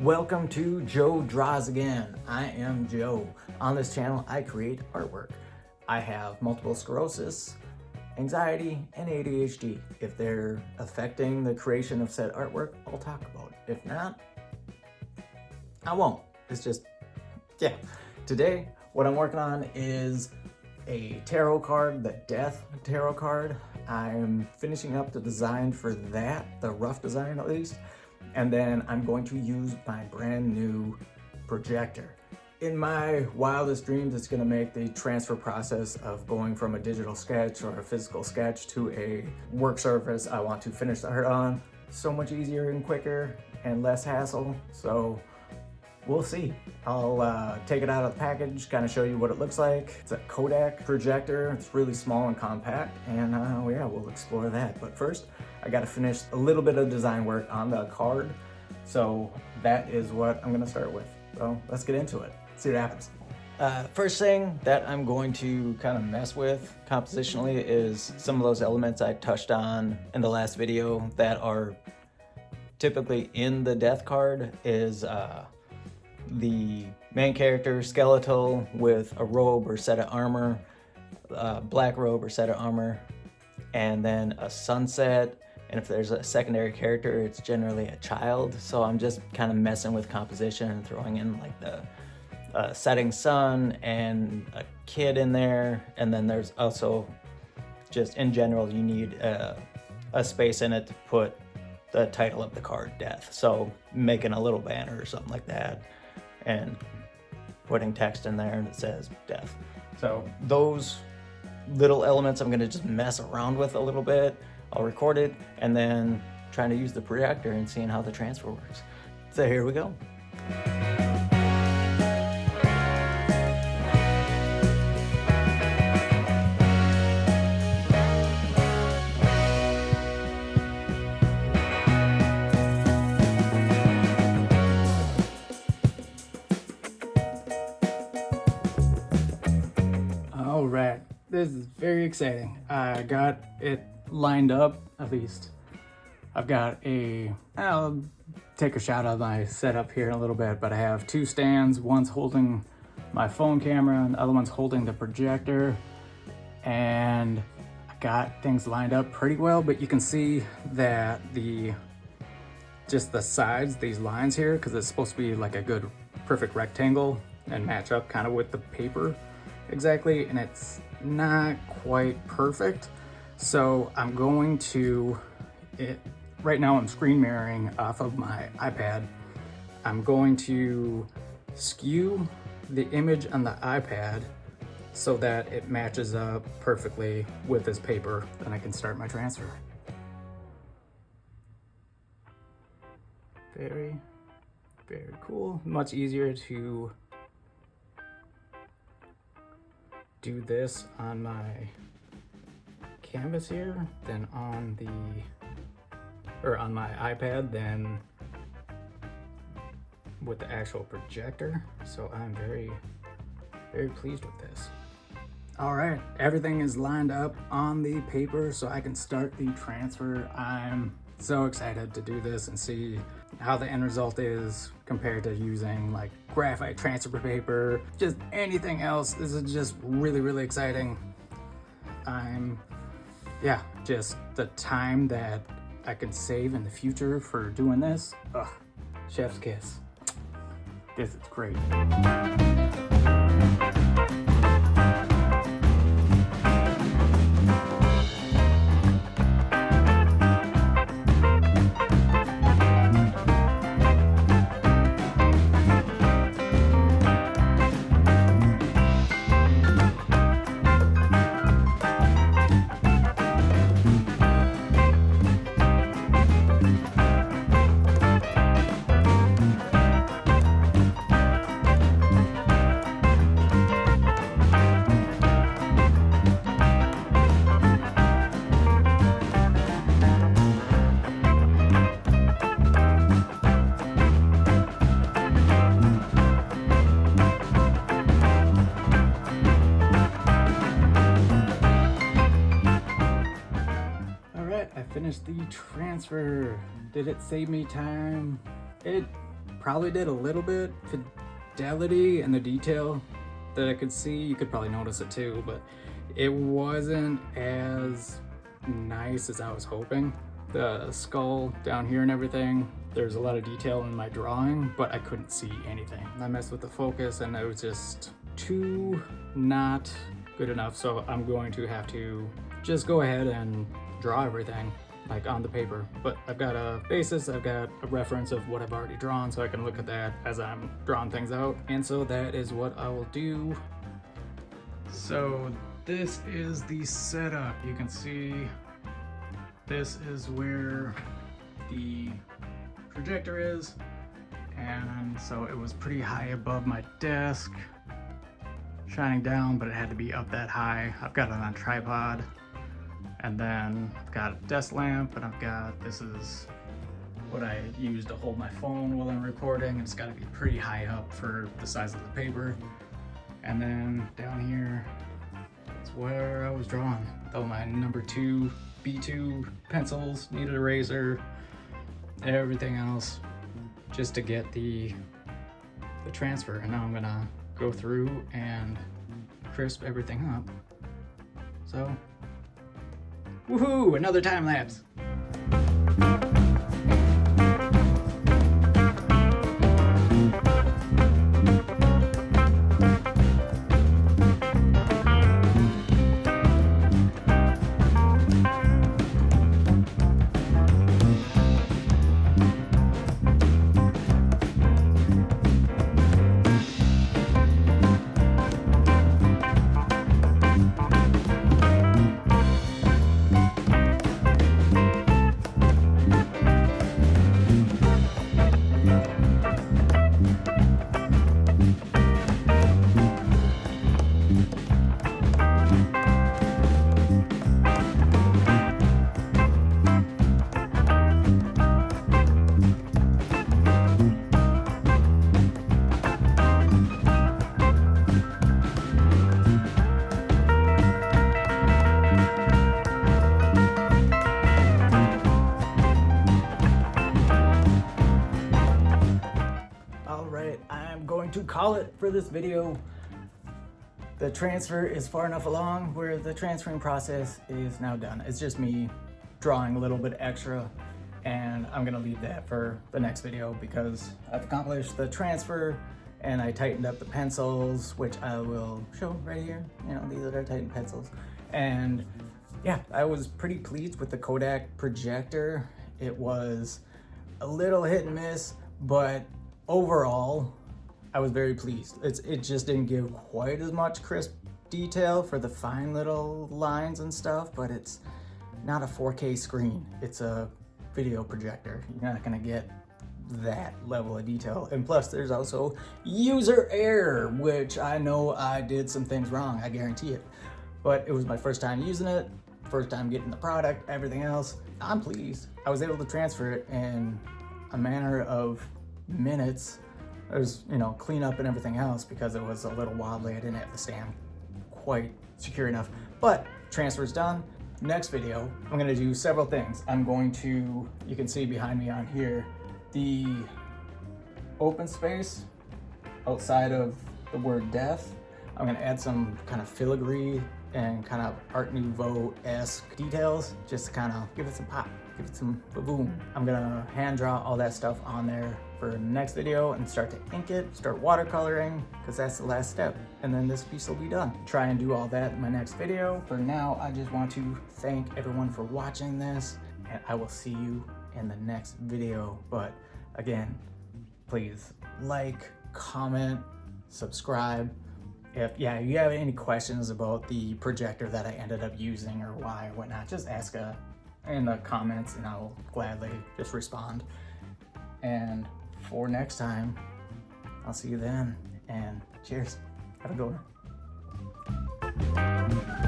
Welcome to Joe Draws Again. I am Joe. On this channel, I create artwork. I have multiple sclerosis, anxiety, and ADHD. If they're affecting the creation of said artwork, I'll talk about it. If not, I won't. It's just, yeah. Today, what I'm working on is a tarot card, the Death tarot card. I'm finishing up the design for that, the rough design at least. And then I'm going to use my brand new projector. In my wildest dreams, it's gonna make the transfer process of going from a digital sketch or a physical sketch to a work surface I want to finish the art on so much easier and quicker and less hassle. So we'll see. I'll take it out of the package, kind of show you what it looks like. It's a Kodak projector. It's really small and compact, and yeah, we'll explore that. But first, I gotta finish a little bit of design work on the card. So that is what I'm gonna start with. So let's get into it, see what happens. First thing that I'm going to kind of mess with compositionally is some of those elements I touched on in the last video that are typically in the death card is the main character skeletal with a robe or set of armor, black robe or set of armor, and then a sunset. And if there's a secondary character, it's generally a child. So I'm just kind of messing with composition and throwing in like the setting sun and a kid in there. And then there's also just in general, you need a space in it to put the title of the card, Death. So making a little banner or something like that and putting text in there that says Death. So those little elements I'm gonna just mess around with a little bit. I'll record it and then trying to use the projector and seeing how the transfer works. So here we go. All right, this is very exciting. I got it lined up, at least. I'll take a shot of my setup here in a little bit, but I have two stands. One's holding my phone camera and the other one's holding the projector. And I got things lined up pretty well, but you can see that just the sides, these lines here, because it's supposed to be like a good, perfect rectangle and match up kind of with the paper exactly, and it's not quite perfect. So I'm going to, right now I'm screen mirroring off of my iPad. I'm going to skew the image on the iPad so that it matches up perfectly with this paper. Then I can start my transfer. Very, very cool. Much easier to do this on my canvas here than on my iPad than with the actual projector. So I'm very, very pleased with this. All right, everything is lined up on the paper so I can start the transfer. I'm so excited to do this and see how the end result is compared to using like graphite transfer paper, just anything else. This is just really, really exciting. Yeah, just the time that I can save in the future for doing this. Ugh, chef's kiss. This is great. finished the transfer. Did it save me time? It probably did a little bit. Fidelity and the detail that I could see, you could probably notice it too, but it wasn't as nice as I was hoping. The skull down here and everything, there's a lot of detail in my drawing, but I couldn't see anything. I messed with the focus and it was just too not good enough, so I'm going to have to just go ahead and draw everything like on the paper. But I've got a basis, I've got a reference of what I've already drawn, so I can look at that as I'm drawing things out. And so that is what I will do. So this is the setup. You can see this is where the projector is, and so it was pretty high above my desk, shining down, but it had to be up that high. I've got it on a tripod, and then I've got a desk lamp, and I've got, this is what I use to hold my phone while I'm recording. It's got to be pretty high up for the size of the paper. And then down here is where I was drawing. All my number 2 B2 pencils, needed eraser, everything else, just to get the transfer. And now I'm gonna go through and crisp everything up. So, woohoo, another time lapse. To call it for this video. The transfer is far enough along where the transferring process is now done. It's just me drawing a little bit extra, and I'm gonna leave that for the next video because I've accomplished the transfer and I tightened up the pencils, which I will show right here. You know, these are the tightened pencils. And yeah, I was pretty pleased with the Kodak Projector. It was a little hit and miss, but overall, I was very pleased. It just didn't give quite as much crisp detail for the fine little lines and stuff, but it's not a 4K screen. It's a video projector. You're not gonna get that level of detail. And plus there's also user error, which I know I did some things wrong, I guarantee it. But it was my first time using it, first time getting the product, everything else. I'm pleased. I was able to transfer it in a matter of minutes. There's, you know, cleanup and everything else because it was a little wobbly. I didn't have the stand quite secure enough, but transfer's done. Next video, I'm gonna do several things. I'm going to, you can see behind me on here, the open space outside of the word death. I'm gonna add some kind of filigree and kind of Art Nouveau-esque details, just to kind of give it some pop, give it some boom. I'm gonna hand draw all that stuff on there for the next video and start to ink it, start watercoloring, because that's the last step. And then this piece will be done. Try and do all that in my next video. For now, I just want to thank everyone for watching this, and I will see you in the next video. But again, please like, comment, subscribe. If you have any questions about the projector that I ended up using or why or whatnot, just ask in the comments and I'll gladly just respond. And for next time, I'll see you then, and cheers. Have a good one.